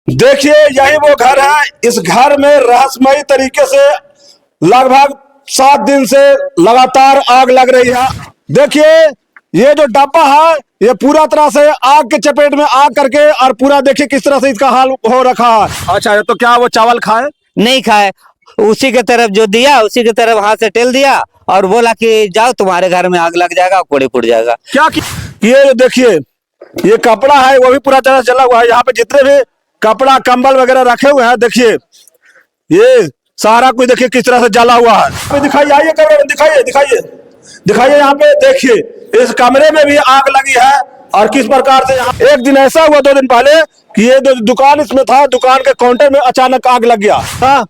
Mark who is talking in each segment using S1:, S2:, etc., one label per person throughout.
S1: देखिए यही वो घर है। इस घर में रहस्यमयी तरीके से लगभग 7 दिन से लगातार आग लग रही है। देखिए ये जो डब्बा है ये पूरा तरह से आग के चपेट में आग करके और पूरा देखिए किस तरह से इसका हाल हो रखा है। अच्छा तो क्या वो चावल खाए?
S2: नहीं खाए, उसी के तरफ जो दिया उसी के तरफ हाथ से टेल दिया और बोला कि जाओ तुम्हारे घर में आग लग जाएगा, कोड़े फूट जाएगा।
S1: क्या ये जो देखिए ये कपड़ा है वो भी पूरा तरह से जला हुआ है। यहाँ पे जितने भी कपड़ा कंबल वगैरह रखे हुए हैं देखिए ये सारा कुछ देखिए किस तरह से जला हुआ है। दिखाइए, आइए कैमरे में दिखाइए दिखाइए दिखाइए। यहाँ पे देखिए इस कमरे में भी आग लगी है और किस प्रकार से यहाँ एक दिन ऐसा हुआ 2 दिन पहले कि ये जो दुकान इसमें था, दुकान के काउंटर में अचानक आग लग गया था।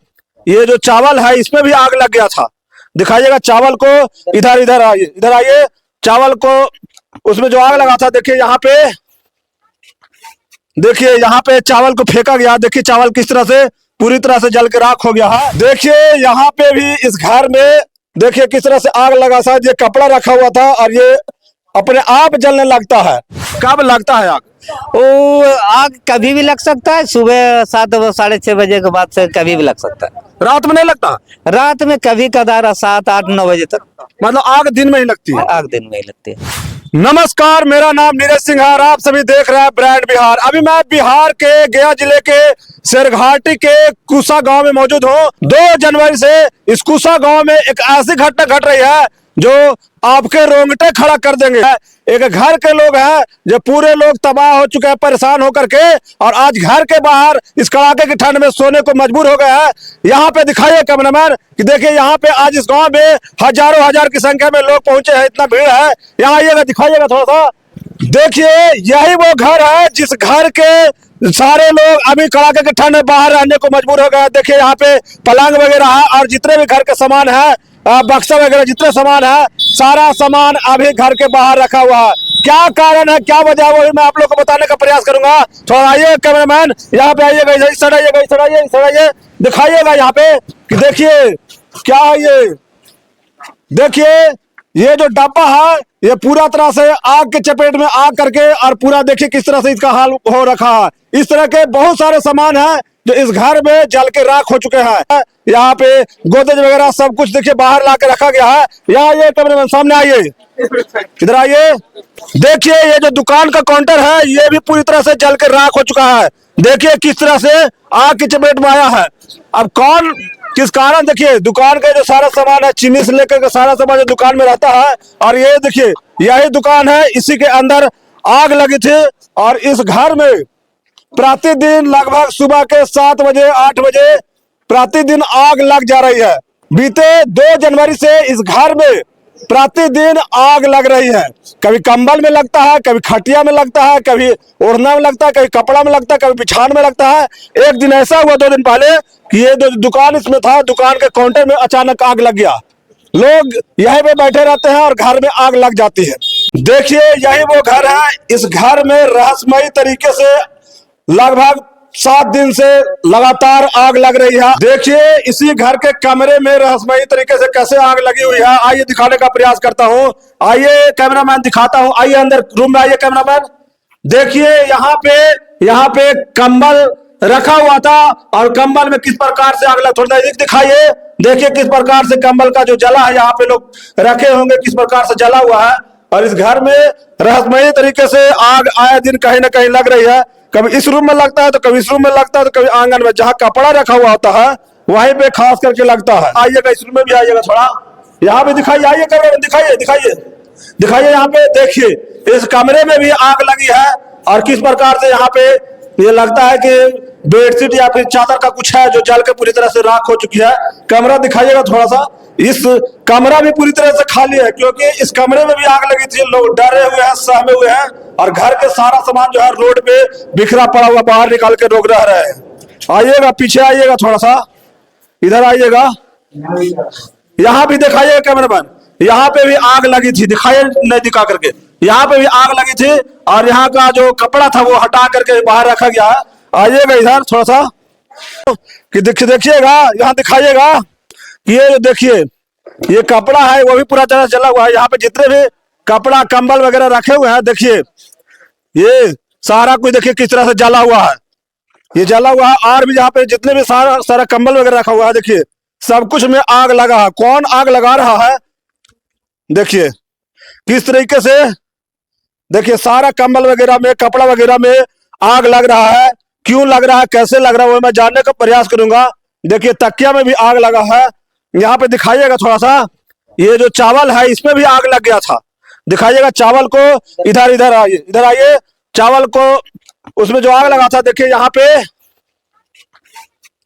S1: ये जो चावल है इसमें भी आग लग गया था। दिखाइएगा चावल को, इधर इधर आइए, इधर आइए। चावल को उसमें जो आग लगा था देखिए यहाँ पे, देखिए यहाँ पे चावल को फेंका गया। देखिए चावल किस तरह से पूरी तरह से जल के राख हो गया है। देखिए यहाँ पे भी इस घर में देखिए किस तरह से आग लगा था। ये कपड़ा रखा हुआ था और ये अपने आप जलने लगता है। कब लगता है आग?
S2: वो आग कभी भी लग सकता है, सुबह 7 साढ़े 6 बजे के बाद से कभी भी लग सकता है।
S1: रात में नहीं लगता?
S2: रात में कभी कदार 7 8 9 बजे तक।
S1: मतलब आग दिन में ही लगती है?
S2: आग दिन में ही लगती है।
S1: नमस्कार, मेरा नाम नीरज सिंह है और आप सभी देख रहे हैं ब्रांड बिहार। अभी मैं बिहार के गया जिले के शेरघाटी के कुसा गांव में मौजूद हूँ। 2 जनवरी से इस कुसा गांव में एक ऐसी घटना घट रही है जो आपके रोंगटे खड़ा कर देंगे। एक घर के लोग हैं जो पूरे लोग तबाह हो चुके हैं, परेशान होकर के, और आज घर के बाहर इस कड़ाके की ठंड में सोने को मजबूर हो गए हैं। यहाँ पे दिखाइए कैमरामैन कि देखिए यहाँ पे आज इस गांव में हजारों हजार की संख्या में लोग पहुंचे हैं, इतना भीड़ है। यहाँ आइएगा, दिखाइएगा थोड़ा सा। देखिए यही वो घर है जिस घर के सारे लोग अभी कड़ाके की ठंड में बाहर रहने को मजबूर हो गए। देखिए यहाँ पे पलंग वगैरह है और जितने भी घर के सामान है, बक्सा वगैरह जितने सामान है, सारा सामान अभी घर के बाहर रखा हुआ है। क्या कारण है, क्या वजह है, वही मैं आप लोग को बताने का प्रयास करूंगा। थोड़ा आइए कैमरामैन, यहाँ पे आइएगा, इस साइड आइएगा, इस साइड आइए, इस साइड आइए, दिखाइएगा यहाँ पे कि देखिए क्या ये देखिए ये जो डब्बा है ये पूरा तरह से आग के चपेट में आग करके और पूरा देखिए किस तरह से इसका हाल हो रखा है। इस तरह के बहुत सारे सामान हैं जो इस घर में जल के राख हो चुके हैं। यहाँ पे गोदरेज वगैरह सब कुछ देखिए बाहर ला के रखा गया है। यहाँ ये कैमरामैन सामने आइए, इधर आइए। देखिए ये जो दुकान का काउंटर है ये भी पूरी तरह से जल के राख हो चुका है। देखिए किस तरह से आग की चपेट में आया है। अब कौन किस कारण, देखिए दुकान का जो सारा सामान है, चीनी से लेकर के सारा सामान जो दुकान में रहता है, और ये देखिए यही दुकान है, इसी के अंदर आग लगी थी। और इस घर में प्रतिदिन लगभग सुबह के 7 बजे 8 बजे प्रतिदिन आग लग जा रही है। बीते 2 जनवरी से इस घर में प्रतिदिन आग लग रही है। कभी कंबल में लगता है, कभी खटिया में लगता है, कभी ओढ़ना में लगता है, कभी कपड़ा में लगता है, कभी बिछान में लगता है। एक दिन ऐसा हुआ 2 दिन पहले कि ये जो दुकान इसमें था, दुकान के काउंटर में अचानक आग लग गया। लोग यहीं पे बैठे रहते हैं और घर में आग लग जाती है। देखिए यही वो घर है। इस घर में रहस्यमयी तरीके से लगभग 7 दिन से लगातार आग लग रही है। देखिए इसी घर के कमरे में रहस्यमयी तरीके से कैसे आग लगी हुई है। आइए दिखाने का प्रयास करता हूँ। आइए कैमरामैन दिखाता हूँ, आइए अंदर रूम में आइए कैमरामैन। देखिए यहाँ पे कंबल रखा हुआ था और कंबल में किस प्रकार से आग लग, थोड़ा दिखाइए। देखिए किस प्रकार से कंबल का जो जला है, यहाँ पे लोग रखे होंगे, किस प्रकार से जला हुआ है। और इस घर में रहस्यमयी तरीके से आग आए दिन कहीं ना कहीं लग रही है। कभी इस रूम में लगता है तो कभी इस रूम में लगता है तो कभी आंगन में जहाँ कपड़ा रखा हुआ होता है वहीं पे खास करके लगता है। आइएगा, इस रूम में भी आइएगा थोड़ा, यहाँ पे दिखाइए, आइए कमरे में दिखाइए दिखाइए दिखाइए। यहाँ पे देखिए इस कमरे में भी आग लगी है और किस प्रकार से यहाँ पे ये लगता है कि बेडशीट या फिर चादर का कुछ है जो जल के पूरी तरह से राख हो चुकी है। कमरा दिखाइएगा थोड़ा सा। इस कमरा भी पूरी तरह से खाली है क्योंकि इस कमरे में भी आग लगी थी। लोग डरे हुए हैं, सहमे हुए हैं और घर के सारा सामान जो है रोड पे बिखरा पड़ा हुआ बाहर निकाल के लोग रह रहे हैं। आइएगा, पीछे आइएगा थोड़ा सा, इधर आइएगा, यहाँ भी दिखाइएगा कैमरामैन। यहाँ पे भी आग लगी थी, दिखाइए नहीं दिखा करके। यहाँ पे भी आग लगी थी और यहाँ का जो कपड़ा था वो हटा करके बाहर रखा गया है। आइएगा इधर थोड़ा सा कि देखिएगा, यहाँ दिखाइएगा कि ये देखिए ये कपड़ा है वो भी पूरा तरह से जला हुआ है। यहाँ पे जितने भी कपड़ा कंबल वगैरह रखे हुए हैं देखिए ये सारा कुछ देखिए किस तरह से जला हुआ है। ये जला हुआ है। और भी यहाँ पे जितने भी सारा सारा कंबल वगैरह रखा हुआ है, देखिए सब कुछ में आग लगा है। कौन आग लगा रहा है, देखिए किस तरीके से, देखिए सारा कंबल वगैरह में, कपड़ा वगैरह में आग लग रहा है। क्यों लग रहा है, कैसे लग रहा है, वो मैं जानने का प्रयास करूंगा। देखिए तकिया में भी आग लगा है। यहाँ पे दिखाइएगा थोड़ा सा, ये जो चावल है इसमें भी आग लग गया था। दिखाइएगा चावल को, इधर इधर आइए, इधर आइए। चावल को, उसमें जो आग लगा था, देखिए यहाँ पे,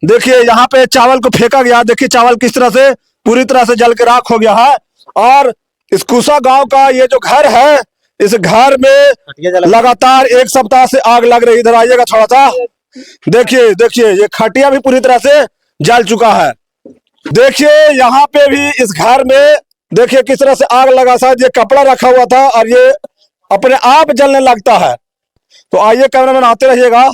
S1: देखिए यहाँ पे चावल को फेंका गया। देखिए चावल किस तरह से पूरी तरह से जल के राख हो गया है। और इस कुसा गांव का ये जो घर है, इस घर में लगातार 1 सप्ताह से आग लग रही। इधर आइएगा थोड़ा सा, देखिए देखिए ये खटिया भी पूरी तरह से जल चुका है। देखिए यहाँ पे भी इस घर में देखिए किस तरह से आग लगा। शायद ये कपड़ा रखा हुआ था और ये अपने आप जलने लगता है। तो आइए कैमरामैन आते रहिएगा।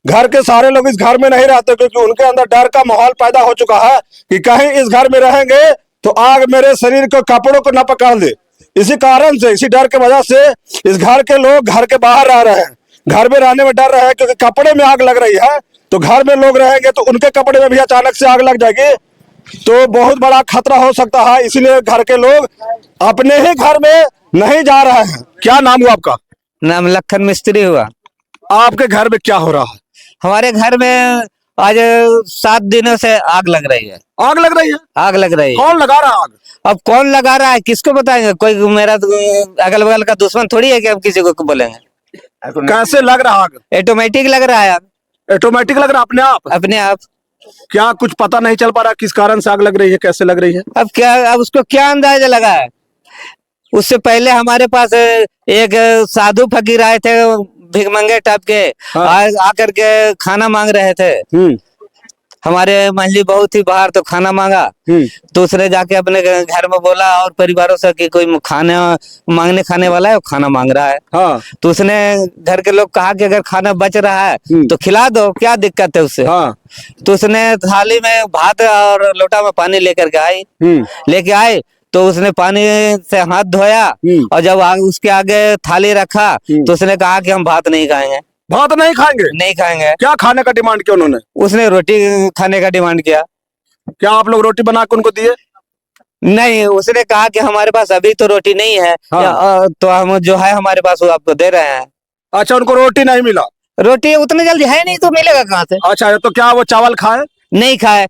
S1: घर के सारे लोग इस घर में नहीं रहते, क्योंकि उनके अंदर डर का माहौल पैदा हो चुका है कि कहीं इस घर में रहेंगे तो आग मेरे शरीर को, कपड़ों को न पकड़ ले। इसी कारण से, इसी डर के वजह से इस घर के लोग घर के बाहर रह रहे हैं। घर में रहने में डर रहे हैं, क्योंकि कपड़े में आग लग रही है। तो घर में लोग रहेंगे तो उनके कपड़े में भी अचानक से आग लग जाएगी, तो बहुत बड़ा खतरा हो सकता है। इसीलिए घर के लोग अपने ही घर में नहीं जा रहे हैं। क्या नाम हुआ आपका?
S2: नाम लखन मिस्त्री हुआ।
S1: आपके घर में क्या हो रहा है?
S2: हमारे घर में आज 7 दिनों से आग लग रही है।
S1: आग लग रही है?
S2: आग लग रही है।
S1: कौन लगा रहा है आग?
S2: अब कौन लगा रहा है, किसको बताएंगे? कोई मेरा तो अगल बगल का दुश्मन थोड़ी है कि हम किसी को बोलेंगे।
S1: कैसे लग रहा है आग?
S2: ऑटोमेटिक लग रहा है आग,
S1: ऑटोमेटिक लग रहा है अपने आप?
S2: अपने आप।
S1: क्या कुछ पता नहीं चल पा रहा किस कारण से आग लग रही है, कैसे लग रही है?
S2: अब क्या, अब उसको क्या अंदाजा लगा है? उससे पहले हमारे पास एक साधु फकीर आए थे, भिखमंगे टाइप के।
S1: हाँ।
S2: आकर के खाना मांग रहे थे। हमारे मंजली बहुत ही बाहर, तो खाना मांगा। तो उसने जाके अपने घर में बोला और परिवारों से कि कोई खाने मांगने खाने वाला है, वो खाना मांग रहा है।
S1: हाँ।
S2: तो उसने घर के लोग कहा कि अगर खाना बच रहा है तो खिला दो, क्या दिक्कत है उससे।
S1: हाँ।
S2: तो उसने थाली में भात और लोटा में पानी लेकर के लेके आए। तो उसने पानी से हाथ धोया और जब उसके आगे थाली रखा तो उसने कहा कि हम भात नहीं खाएंगे।
S1: भात नहीं खाएंगे?
S2: नहीं खाएंगे।
S1: क्या खाने का डिमांड किया उन्होंने?
S2: उसने रोटी खाने का डिमांड किया।
S1: क्या आप लोग रोटी बना के उनको दिए?
S2: नहीं, उसने कहा कि हमारे पास अभी तो रोटी नहीं है।
S1: हाँ।
S2: तो हम जो है हमारे पास वो आपको दे रहे हैं।
S1: अच्छा, उनको रोटी नहीं मिला?
S2: रोटी उतने जल्दी है नहीं, तो मिलेगा कहाँ से?
S1: अच्छा, तो क्या वो चावल खाए?
S2: नहीं खाए।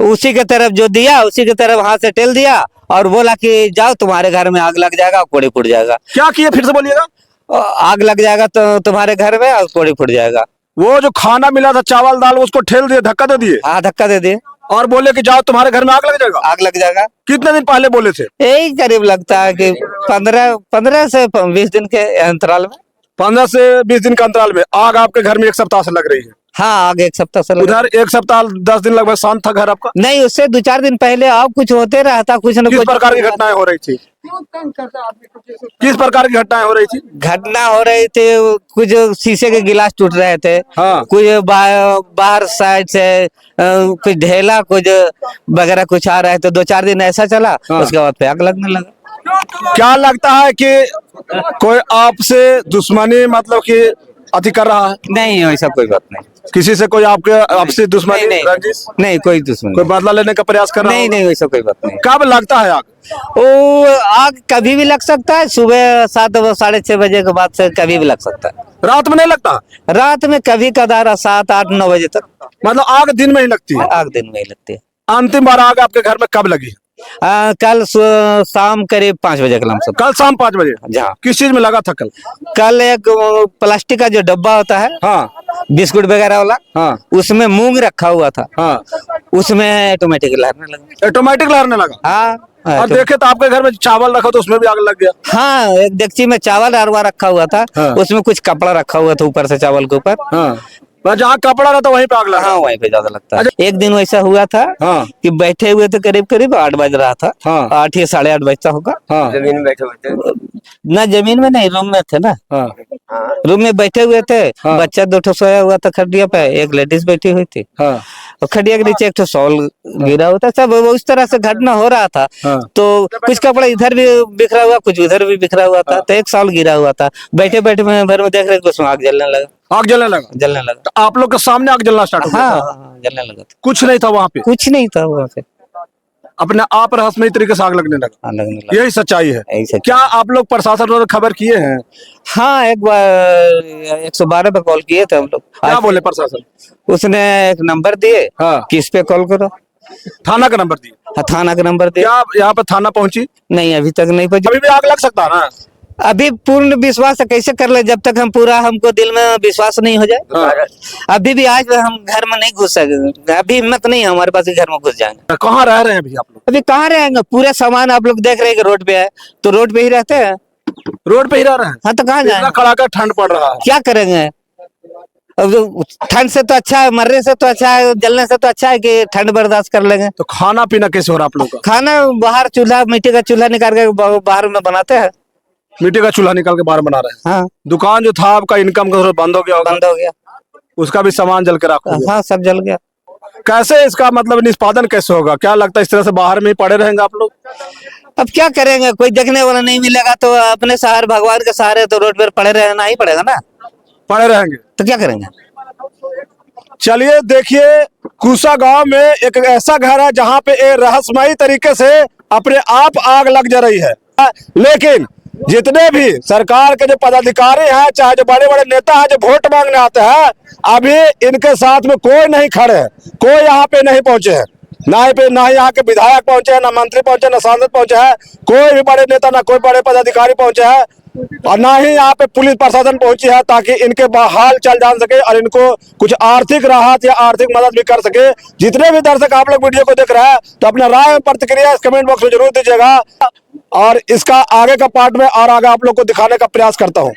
S2: उसी के तरफ जो दिया, उसी के तरफ हाथ से टेल दिया और बोला कि जाओ तुम्हारे घर में आग लग जाएगा, कोड़ी फूट जाएगा।
S1: क्या किए, फिर से बोलिएगा?
S2: आग लग जाएगा तो तुम्हारे घर में और कोड़ी फूट जाएगा।
S1: वो जो खाना मिला था चावल दाल, उसको ठेल दिए, धक्का दे दिए?
S2: हाँ, धक्का दे दिए
S1: और बोले कि जाओ तुम्हारे घर में आग लग जाएगा?
S2: आग लग जाएगा।
S1: कितने दिन पहले बोले थे?
S2: यही करीब लगता है कि 15 से 20 दिन के अंतराल में।
S1: 15 से 20 दिन के अंतराल में आग आपके घर में 1 सप्ताह से लग रही है?
S2: हाँ, आगे 1 सप्ताह से
S1: उधर 1 सप्ताह 10 दिन लगभग शांत था घर आपका?
S2: नहीं, उससे 2-4 दिन पहले अब कुछ होते रहता, कुछ न
S1: किस
S2: कुछ।
S1: प्रकार की घटनाएं हो रही थी? किस प्रकार की घटनाएं हो रही थी?
S2: घटना हो रही थी, कुछ शीशे के गिलास टूट रहे थे।
S1: हाँ।
S2: कुछ बाहर साइड से कुछ ढेला कुछ वगैरह कुछ आ रहे थे। 2-4 दिन ऐसा चला।
S1: हाँ।
S2: उसके बाद आग लगने लगा।
S1: क्या लगता है कि कोई आपसे दुश्मनी, मतलब कि अति कर रहा है?
S2: नहीं, ऐसा कोई बात नहीं।
S1: किसी से कोई आपसे दुश्मनी,
S2: नहीं,
S1: रंजिश?
S2: नहीं, कोई दुश्मन
S1: कोई बदला लेने का प्रयास कर रहा
S2: नहीं।
S1: होगा?
S2: नहीं, वैसा कोई बात नहीं।
S1: कब लगता है आग?
S2: वो आग कभी भी लग सकता है। सुबह 7 साढ़े 6 बजे के बाद से कभी भी लग सकता है।
S1: रात में नहीं लगता?
S2: रात में कभी कदार 7, 8, 9 बजे तक।
S1: मतलब आग दिन में ही लगती है?
S2: आग दिन में ही लगती है।
S1: अंतिम बार आग आपके घर में कब लगी?
S2: कल शाम करीब 5 बजे के लमसम।
S1: कल शाम 5 बजे?
S2: जहाँ
S1: किस चीज में लगा था कल?
S2: कल एक प्लास्टिक का जो डब्बा होता है,
S1: हाँ।
S2: बिस्कुट वगैरह वाला,
S1: हाँ।
S2: उसमें मूंग रखा हुआ था।
S1: हाँ।
S2: उसमें ऑटोमेटिक लहरने लगा।
S1: ऑटोमेटिक लहरने लगा?
S2: हाँ।
S1: और देखे तो आपके घर में चावल रखा तो उसमें भी आग लग गया?
S2: हाँ, एक डेगची में चावल अरवा रखा हुआ था।
S1: हाँ।
S2: उसमें कुछ कपड़ा रखा हुआ था ऊपर से चावल के ऊपर।
S1: हाँ। जहाँ कपड़ा रहता वहीं पे आग लगा?
S2: हाँ, वहीं पे ज्यादा लगता है। एक दिन वैसा हुआ था।
S1: हाँ।
S2: कि बैठे हुए थे, करीब 8 बज रहा था।
S1: हाँ।
S2: 8 या 8:30 बजता होगा।
S1: हाँ।
S2: जमीन में बैठे हुए थे ना, जमीन में नहीं, रूम में थे ना।
S1: हाँ।
S2: रूम में बैठे हुए थे।
S1: हाँ।
S2: बच्चा 2 ठो सोया हुआ था खटिया पे, एक लेडीज बैठी हुई थी।
S1: हाँ।
S2: और खटिया के नीचे एक ठो शॉल गिरा हुआ था। सब उस तरह से घटना हो रहा था।
S1: हाँ।
S2: तो कुछ कपड़ा इधर भी बिखरा हुआ, कुछ उधर भी बिखरा हुआ था। तो एक शॉल गिरा हुआ था। बैठे बैठे मैं घर में देख रहे थे, उसमें आग जलने लगा।
S1: आग जलने लगा?
S2: जलने लगा।
S1: तो आप लोग के सामने आग जलना स्टार्ट हो गया?
S2: हाँ, हाँ, जलने लगा था।
S1: कुछ नहीं था वहां पे?
S2: कुछ नहीं था वहाँ पे।
S1: अपने आप रहस्यमयी तरीके से आग लगने लगा?
S2: हाँ, लगने लगा।
S1: यही सच्चाई है?
S2: यही सच्चाई।
S1: क्या आप लोग प्रशासन को खबर किए हैं?
S2: हाँ, एक बार 112 पे कॉल किए थे हम लोग।
S1: क्या बोले प्रशासन?
S2: उसने एक नंबर दिए
S1: हाँ।
S2: कि इस पे कॉल करो।
S1: थाना का नंबर दिए?
S2: हाँ, थाना का नंबर दिया।
S1: क्या यहाँ पे थाना पहुंची?
S2: नहीं, अभी तक नहीं पहुंची।
S1: अभी भी आग लग सकता है ना?
S2: अभी पूर्ण विश्वास कैसे कर ले जब तक हम पूरा हमको दिल में विश्वास नहीं हो जाए।
S1: हाँ।
S2: अभी भी आज हम घर में नहीं घुस सके, अभी हिम्मत नहीं है हमारे पास कि घर में घुस जाएंगे।
S1: कहाँ रह रहे हैं अभी आप लोग?
S2: अभी कहाँ रहेंगे? पूरे सामान आप लोग देख रहे हैं कि रोड पे है, तो रोड पे ही रहते हैं।
S1: रोड पे ही रह रहे हैं?
S2: हाँ, तो कहाँ
S1: इतना
S2: जाएंगे?
S1: कड़ाका ठंड पड़ रहा है।
S2: क्या करेंगे? अब जो ठंड से तो अच्छा है, मरने से तो अच्छा है, जलने से तो अच्छा है कि ठंड बर्दाश्त कर लेंगे।
S1: तो खाना पीना कैसे हो रहा है आप लोग का?
S2: खाना बाहर चूल्हा, मिट्टी का चूल्हा निकाल के बाहर में बनाते हैं।
S1: मिट्टी का चूल्हा निकाल के बाहर बना रहे हैं?
S2: हाँ,
S1: दुकान जो था आपका इनकम का बंद हो गया होगा?
S2: बंद हो गया।
S1: उसका भी सामान जल के रखा हुआ है।
S2: हाँ, सब जल गया।
S1: कैसे इसका मतलब निष्पादन कैसे होगा? क्या लगता है इस तरह से बाहर में ही पड़े रहेंगे आप लोग?
S2: अब क्या करेंगे? कोई देखने वाला नहीं मिलेगा तो अपने सहारे, भगवान के सहारे तो रोड पर पड़े रहना ही पड़ेगा ना।
S1: पड़े रहेंगे
S2: तो क्या करेंगे?
S1: चलिए देखिए, कुसा गांव में एक ऐसा घर है जहां पे एक रहस्यमयी तरीके से अपने आप आग लग जा रही है। लेकिन जितने भी सरकार के जो पदाधिकारी हैं, चाहे जो बड़े बड़े नेता हैं जो वोट मांगने आते हैं, अभी इनके साथ में कोई नहीं खड़े है, कोई यहाँ पे नहीं पहुंचे हैं। ना ही यहाँ के विधायक पहुंचे हैं, ना मंत्री पहुंचे, ना सांसद पहुंचे हैं, कोई भी बड़े नेता, ना कोई बड़े पदाधिकारी पहुंचे हैं, और ना ही यहाँ पे पुलिस प्रशासन पहुंची है ताकि इनके हाल चाल जान सके और इनको कुछ आर्थिक राहत या आर्थिक मदद भी कर सके। जितने भी दर्शक आप लोग वीडियो को देख रहे हैं, तो अपना राय और प्रतिक्रिया इस कमेंट बॉक्स में जरूर दीजिएगा, और इसका आगे का पार्ट में और आगे आप लोग को दिखाने का प्रयास करता हूँ।